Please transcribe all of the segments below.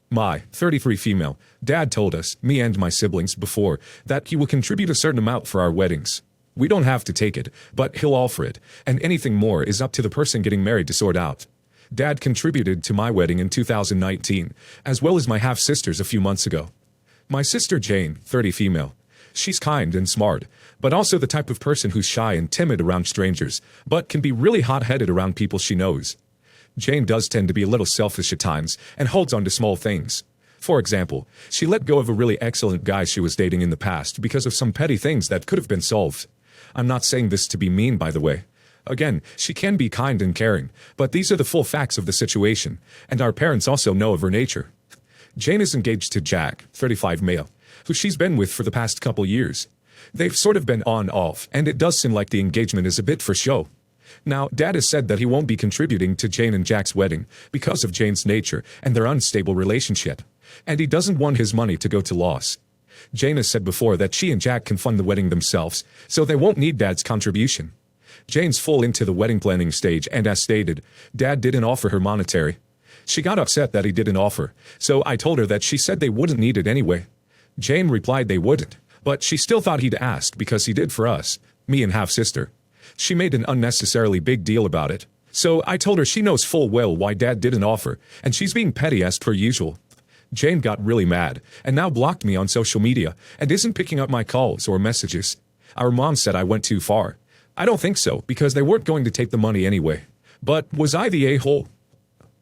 My 33 female. Dad told us, me and my siblings before, that he will contribute a certain amount for our weddings. We don't have to take it, but he'll offer it, and anything more is up to the person getting married to sort out. Dad contributed to my wedding in 2019, as well as my half-sisters a few months ago. My sister Jane, 30 female. She's kind and smart, but also the type of person who's shy and timid around strangers, but can be really hot-headed around people she knows. Jane does tend to be a little selfish at times and holds on to small things. For example, she let go of a really excellent guy she was dating in the past because of some petty things that could have been solved. I'm not saying this to be mean, by the way. Again, she can be kind and caring, but these are the full facts of the situation, and our parents also know of her nature. Jane is engaged to Jack, 35 male, who she's been with for the past couple years. They've sort of been on-off, and it does seem like the engagement is a bit for show. Now, Dad has said that he won't be contributing to Jane and Jack's wedding because of Jane's nature and their unstable relationship, and he doesn't want his money to go to loss. Jane has said before that she and Jack can fund the wedding themselves, so they won't need Dad's contribution. Jane's full into the wedding planning stage, and as stated, Dad didn't offer her monetary. She got upset that he didn't offer, so I told her that she said they wouldn't need it anyway. Jane replied they wouldn't, but she still thought he'd asked because he did for us, me and half-sister. She made an unnecessarily big deal about it, so I told her she knows full well why Dad didn't offer, and she's being petty as per usual. Jane got really mad, and now blocked me on social media, and isn't picking up my calls or messages. Our mom said I went too far. I don't think so, because they weren't going to take the money anyway. But was I the a-hole?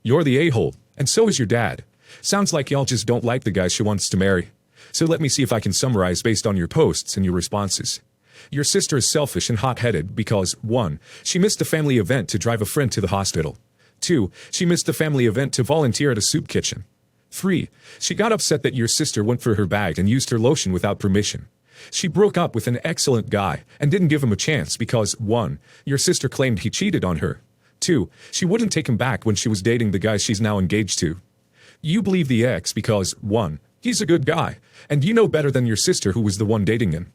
You're the a-hole, and so is your dad. Sounds like y'all just don't like the guy she wants to marry. So let me see if I can summarize based on your posts and your responses. Your sister is selfish and hot-headed because 1. She missed a family event to drive a friend to the hospital. 2. She missed a family event to volunteer at a soup kitchen. 3. She got upset that your sister went for her bag and used her lotion without permission. She broke up with an excellent guy and didn't give him a chance because 1. Your sister claimed he cheated on her. 2. She wouldn't take him back when she was dating the guy she's now engaged to. You believe the ex because 1. He's a good guy, and you know better than your sister who was the one dating him.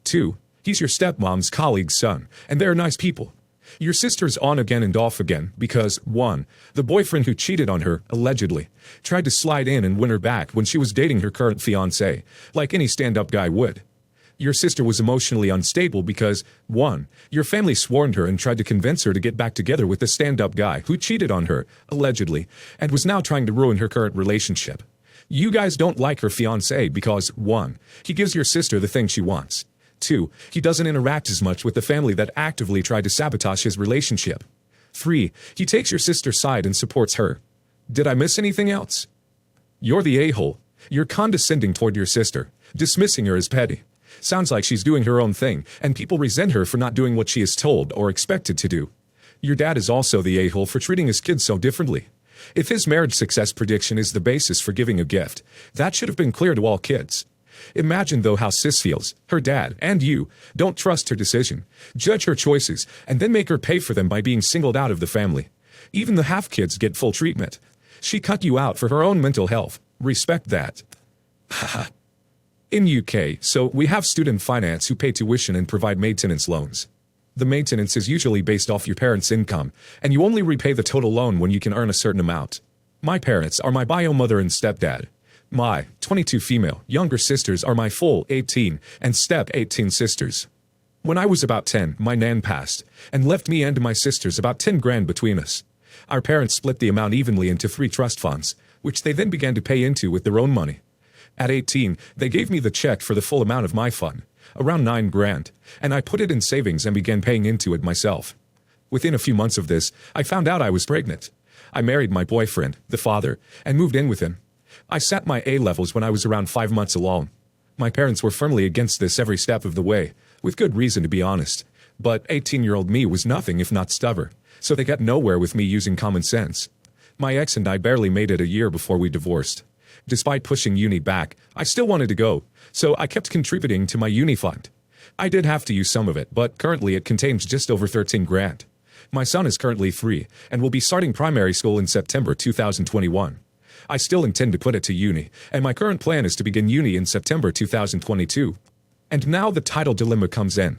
2. He's your stepmom's colleague's son, and they're nice people. Your sister's on again and off again because 1. The boyfriend who cheated on her, allegedly, tried to slide in and win her back when she was dating her current fiancé, like any stand-up guy would. Your sister was emotionally unstable because 1. Your family swarmed her and tried to convince her to get back together with the stand-up guy who cheated on her, allegedly, and was now trying to ruin her current relationship. You guys don't like her fiancé because 1. He gives your sister the thing she wants. 2. He doesn't interact as much with the family that actively tried to sabotage his relationship. 3. He takes your sister's side and supports her. Did I miss anything else? You're the a-hole. You're condescending toward your sister, dismissing her as petty. Sounds like she's doing her own thing, and people resent her for not doing what she is told or expected to do. Your dad is also the a-hole for treating his kids so differently. If his marriage success prediction is the basis for giving a gift, that should have been clear to all kids. Imagine, though, how Sis feels, her dad, and you, don't trust her decision, judge her choices, and then make her pay for them by being singled out of the family. Even the half-kids get full treatment. She cut you out for her own mental health. Respect that. In UK, so we have student finance who pay tuition and provide maintenance loans. The maintenance is usually based off your parents' income, and you only repay the total loan when you can earn a certain amount. My parents are my bio mother and stepdad. My 22 female younger sisters are my full 18 and step 18 sisters. When I was about 10, my nan passed and left me and my sisters about 10 grand between us. Our parents split the amount evenly into 3 trust funds, which they then began to pay into with their own money. At 18, they gave me the check for the full amount of my fund, around 9 grand, and I put it in savings and began paying into it myself. Within a few months of this, I found out I was pregnant. I married my boyfriend, the father, and moved in with him. I sat my A-levels when I was around 5 months alone. My parents were firmly against this every step of the way, with good reason to be honest. But 18-year-old me was nothing if not stubborn, so they got nowhere with me using common sense. My ex and I barely made it a year before we divorced. Despite pushing uni back, I still wanted to go, so I kept contributing to my uni fund. I did have to use some of it, but currently it contains just over 13 grand. My son is currently 3 and will be starting primary school in September 2021. I still intend to put it to uni, and my current plan is to begin uni in September 2022. And now the title dilemma comes in.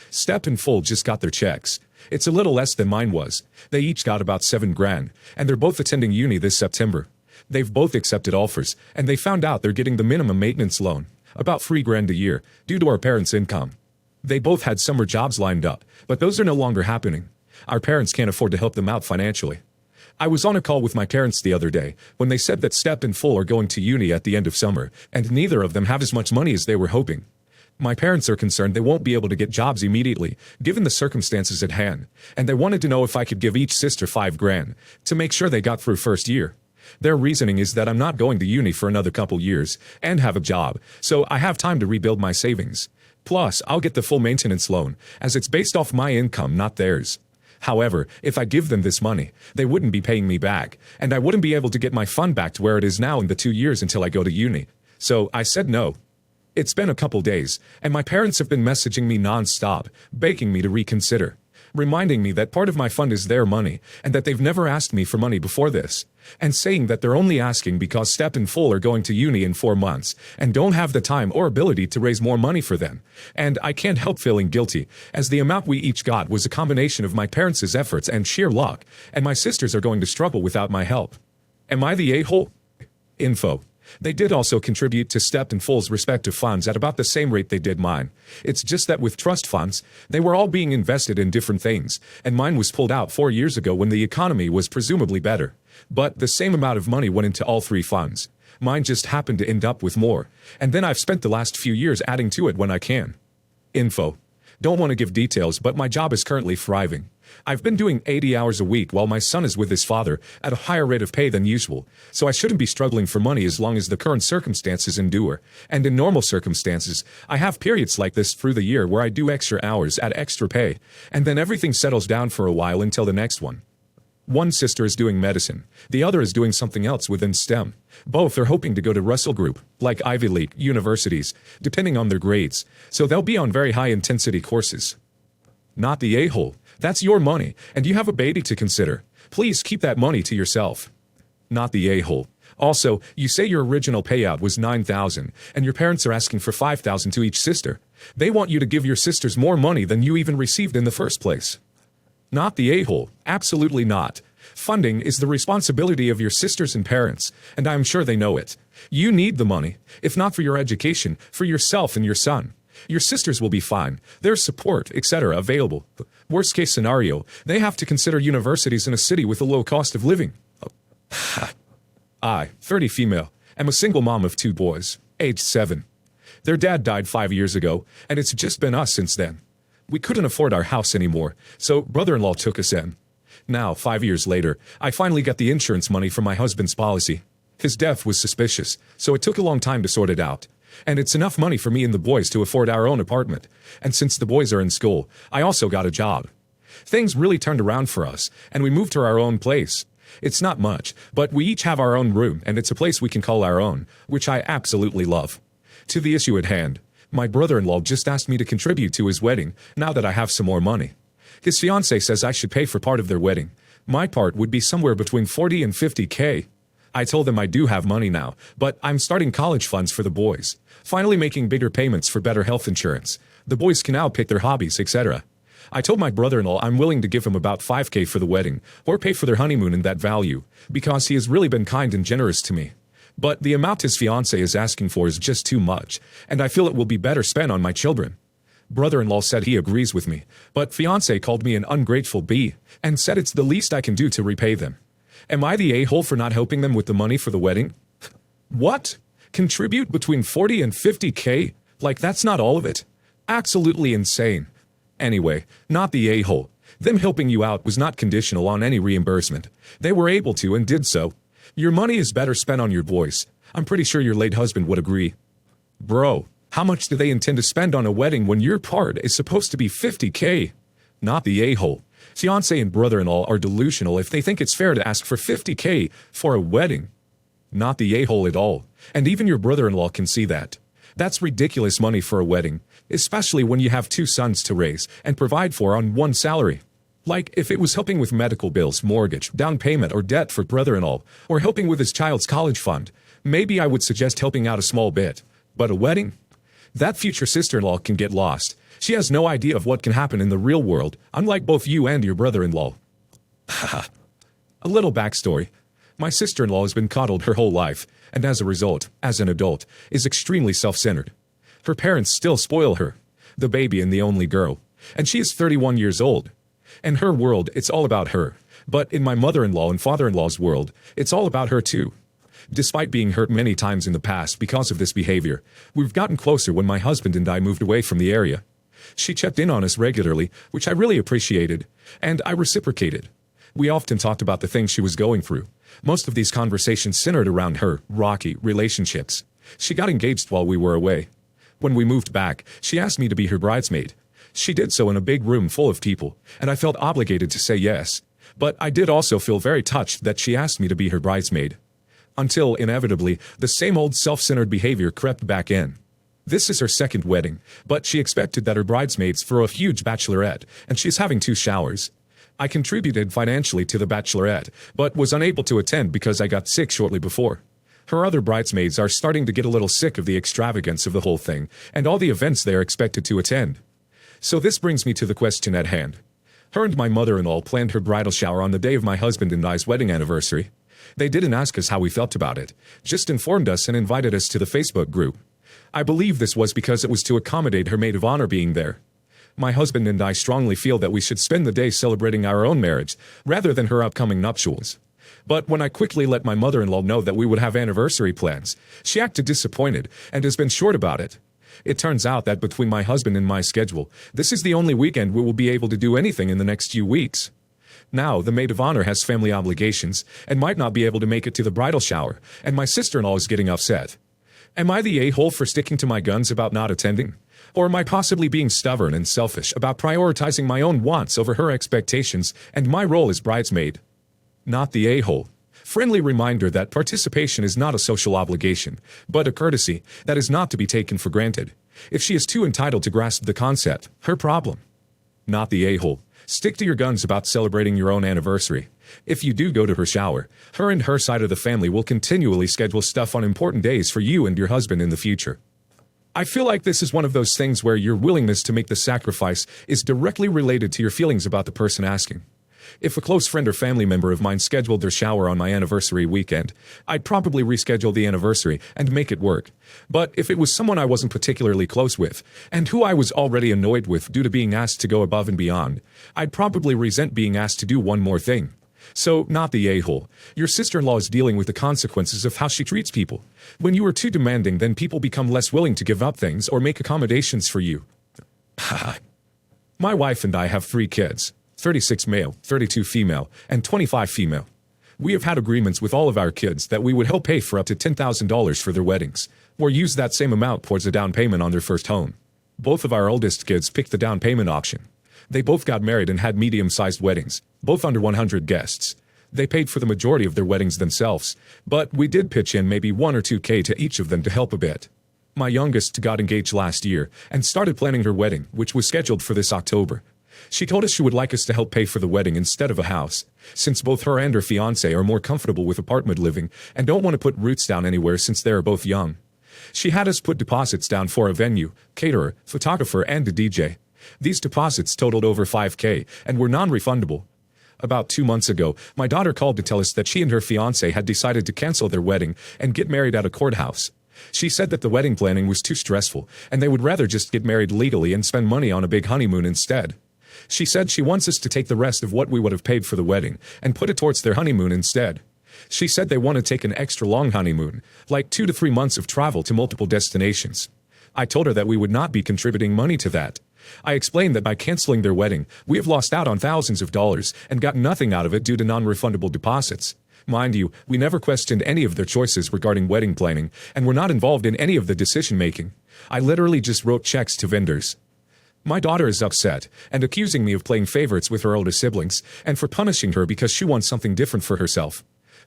Step and Full just got their checks. It's a little less than mine was. They each got about 7 grand, and they're both attending uni this September. They've both accepted offers, and they found out they're getting the minimum maintenance loan, about $3,000 a year, due to our parents' income. They both had summer jobs lined up, but those are no longer happening. Our parents can't afford to help them out financially. I was on a call with my parents the other day when they said that Step and Full are going to uni at the end of summer, and neither of them have as much money as they were hoping. My parents are concerned they won't be able to get jobs immediately, given the circumstances at hand, and they wanted to know if I could give each sister $5,000 to make sure they got through first year. Their reasoning is that I'm not going to uni for another couple years and have a job, so I have time to rebuild my savings. Plus, I'll get the full maintenance loan, as it's based off my income, not theirs. However, if I give them this money, they wouldn't be paying me back, and I wouldn't be able to get my fund back to where it is now in the 2 years until I go to uni. So I said no. It's been a couple days, and my parents have been messaging me non-stop, begging me to reconsider, reminding me that part of my fund is their money, and that they've never asked me for money before this, and saying that they're only asking because Step and Full are going to uni in 4 months, and don't have the time or ability to raise more money for them. And I can't help feeling guilty, as the amount we each got was a combination of my parents' efforts and sheer luck, and my sisters are going to struggle without my help. Am I the a-hole? Info. They did also contribute to Step and Full's respective funds at about the same rate they did mine. It's just that with trust funds, they were all being invested in different things, and mine was pulled out 4 years ago when the economy was presumably better. But the same amount of money went into all three funds. Mine just happened to end up with more, and then I've spent the last few years adding to it when I can. Info. Don't want to give details, but my job is currently thriving. I've been doing 80 hours a week while my son is with his father at a higher rate of pay than usual, so I shouldn't be struggling for money as long as the current circumstances endure. And in normal circumstances, I have periods like this through the year where I do extra hours at extra pay, and then everything settles down for a while until the next one. One sister is doing medicine, the other is doing something else within STEM. Both are hoping to go to Russell Group, like Ivy League universities, depending on their grades, so they'll be on very high-intensity courses. Not the a-hole. That's your money, and you have a baby to consider. Please keep that money to yourself. Not the a-hole. Also, you say your original payout was $9,000, and your parents are asking for $5,000 to each sister. They want you to give your sisters more money than you even received in the first place. Not the a-hole. Absolutely not. Funding is the responsibility of your sisters and parents, and I'm sure they know it. You need the money, if not for your education, for yourself and your son. Your sisters will be fine. There's support, etc. available. Worst case scenario, they have to consider universities in a city with a low cost of living. I, 30 female, am a single mom of 2 boys, aged 7. Their dad died 5 years ago, and it's just been us since then. We couldn't afford our house anymore, so brother-in-law took us in. Now, 5 years later, I finally got the insurance money from my husband's policy. His death was suspicious, so it took a long time to sort it out. And it's enough money for me and the boys to afford our own apartment. And since the boys are in school, I also got a job. Things really turned around for us, and we moved to our own place. It's not much, but we each have our own room, and it's a place we can call our own, which I absolutely love. To the issue at hand, my brother-in-law just asked me to contribute to his wedding, now that I have some more money. His fiancée says I should pay for part of their wedding. My part would be somewhere between $40,000 and $50,000. I told them I do have money now, but I'm starting college funds for the boys. Finally making bigger payments for better health insurance. The boys can now pick their hobbies, etc. I told my brother-in-law I'm willing to give him about $5,000 for the wedding, or pay for their honeymoon in that value, because he has really been kind and generous to me. But the amount his fiancée is asking for is just too much, and I feel it will be better spent on my children. Brother-in-law said he agrees with me, but fiancée called me an ungrateful bee, and said it's the least I can do to repay them. Am I the a-hole for not helping them with the money for the wedding? What? Contribute between $40,000 and $50,000? Like that's not all of it? Absolutely insane. Anyway, not the a-hole. Them helping you out was not conditional on any reimbursement. They were able to and did so. Your money is better spent on your boys. I'm pretty sure your late husband would agree. Bro, how much do they intend to spend on a wedding when your part is supposed to be $50,000? Not the a-hole. Fiancé and brother-in-law are delusional if they think it's fair to ask for $50,000 for a wedding. Not the a-hole at all. And even your brother-in-law can see that. That's ridiculous money for a wedding, especially when you have 2 sons to raise and provide for on one salary. Like if it was helping with medical bills, mortgage, down payment, or debt for brother-in-law, or helping with his child's college fund, maybe I would suggest helping out a small bit. But a wedding? That future sister-in-law can get lost. She has no idea of what can happen in the real world, unlike both you and your brother-in-law. A little backstory. My sister-in-law has been coddled her whole life, and as a result, as an adult, is extremely self-centered. Her parents still spoil her, the baby and the only girl, and she is 31 years old. In her world, it's all about her, but in my mother-in-law and father-in-law's world, it's all about her too. Despite being hurt many times in the past because of this behavior, we've gotten closer when my husband and I moved away from the area. She checked in on us regularly, which I really appreciated, and I reciprocated. We often talked about the things she was going through. Most of these conversations centered around her rocky relationships. She got engaged while we were away. When we moved back, she asked me to be her bridesmaid. She did so in a big room full of people, and I felt obligated to say yes. But I did also feel very touched that she asked me to be her bridesmaid. Until, inevitably, the same old self-centered behavior crept back in. This is her second wedding, but she expected that her bridesmaids throw a huge bachelorette, and she's having 2 showers. I contributed financially to the bachelorette, but was unable to attend because I got sick shortly before. Her other bridesmaids are starting to get a little sick of the extravagance of the whole thing, and all the events they are expected to attend. So this brings me to the question at hand. Her and my mother-in-law planned her bridal shower on the day of my husband and I's wedding anniversary. They didn't ask us how we felt about it, just informed us and invited us to the Facebook group. I believe this was because it was to accommodate her maid of honor being there. My husband and I strongly feel that we should spend the day celebrating our own marriage, rather than her upcoming nuptials. But when I quickly let my mother-in-law know that we would have anniversary plans, she acted disappointed and has been short about it. It turns out that between my husband and my schedule, this is the only weekend we will be able to do anything in the next few weeks. Now, the maid of honor has family obligations and might not be able to make it to the bridal shower, and my sister-in-law is getting upset. Am I the a-hole for sticking to my guns about not attending? Or am I possibly being stubborn and selfish about prioritizing my own wants over her expectations and my role as bridesmaid? Not the a-hole. Friendly reminder that participation is not a social obligation, but a courtesy that is not to be taken for granted. If she is too entitled to grasp the concept, her problem. Not the a-hole. Stick to your guns about celebrating your own anniversary. If you do go to her shower, her and her side of the family will continually schedule stuff on important days for you and your husband in the future. I feel like this is one of those things where your willingness to make the sacrifice is directly related to your feelings about the person asking. If a close friend or family member of mine scheduled their shower on my anniversary weekend, I'd probably reschedule the anniversary and make it work. But if it was someone I wasn't particularly close with, and who I was already annoyed with due to being asked to go above and beyond, I'd probably resent being asked to do one more thing. So, not the a-hole. Your sister-in-law is dealing with the consequences of how she treats people. When you are too demanding, then people become less willing to give up things or make accommodations for you. My wife and I have 3 kids. 36 male, 32 female, and 25 female. We have had agreements with all of our kids that we would help pay for up to $10,000 for their weddings, or use that same amount towards a down payment on their first home. Both of our oldest kids picked the down payment option. They both got married and had medium-sized weddings, both under 100 guests. They paid for the majority of their weddings themselves, but we did pitch in maybe 1 or 2K to each of them to help a bit. My youngest got engaged last year and started planning her wedding, which was scheduled for this October. She told us she would like us to help pay for the wedding instead of a house, since both her and her fiancé are more comfortable with apartment living and don't want to put roots down anywhere since they are both young. She had us put deposits down for a venue, caterer, photographer, and a DJ. These deposits totaled over $5,000 and were non-refundable. About 2 months ago, my daughter called to tell us that she and her fiancé had decided to cancel their wedding and get married at a courthouse. She said that the wedding planning was too stressful and they would rather just get married legally and spend money on a big honeymoon instead. She said she wants us to take the rest of what we would have paid for the wedding and put it towards their honeymoon instead. She said they want to take an extra long honeymoon, like 2 to 3 months of travel to multiple destinations. I told her that we would not be contributing money to that. I explained that by canceling their wedding, we have lost out on thousands of dollars and got nothing out of it due to non-refundable deposits. Mind you, we never questioned any of their choices regarding wedding planning and were not involved in any of the decision-making. I literally just wrote checks to vendors. My daughter is upset and accusing me of playing favorites with her older siblings and for punishing her because she wants something different for herself.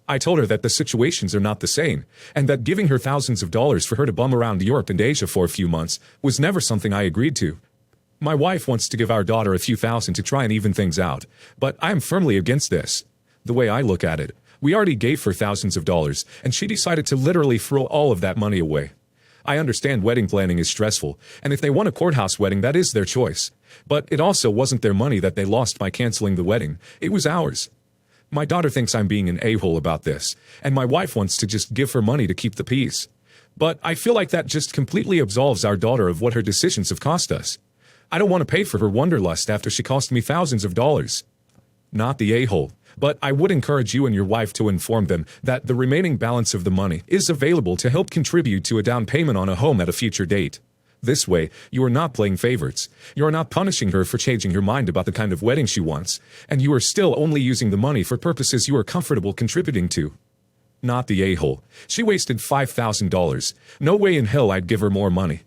I told her that the situations are not the same and that giving her thousands of dollars for her to bum around Europe and Asia for a few months was never something I agreed to. My wife wants to give our daughter a few thousand to try and even things out, but I am firmly against this. The way I look at it, we already gave her thousands of dollars and she decided to literally throw all of that money away. I understand wedding planning is stressful, and if they want a courthouse wedding, that is their choice. But it also wasn't their money that they lost by canceling the wedding. It was ours. My daughter thinks I'm being an a-hole about this, and my wife wants to just give her money to keep the peace. But I feel like that just completely absolves our daughter of what her decisions have cost us. I don't want to pay for her wanderlust after she cost me thousands of dollars. Not the a-hole, but I would encourage you and your wife to inform them that the remaining balance of the money is available to help contribute to a down payment on a home at a future date. This way, you are not playing favorites. You are not punishing her for changing her mind about the kind of wedding she wants, and you are still only using the money for purposes you are comfortable contributing to. Not the a-hole. She wasted $5,000. No way in hell I'd give her more money.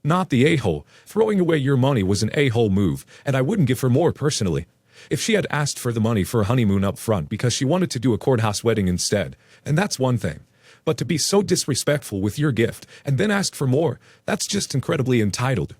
Not the a-hole. Throwing away your money was an a-hole move, and I wouldn't give her more personally. If she had asked for the money for a honeymoon up front because she wanted to do a courthouse wedding instead, and that's one thing. But to be so disrespectful with your gift and then ask for more, that's just incredibly entitled.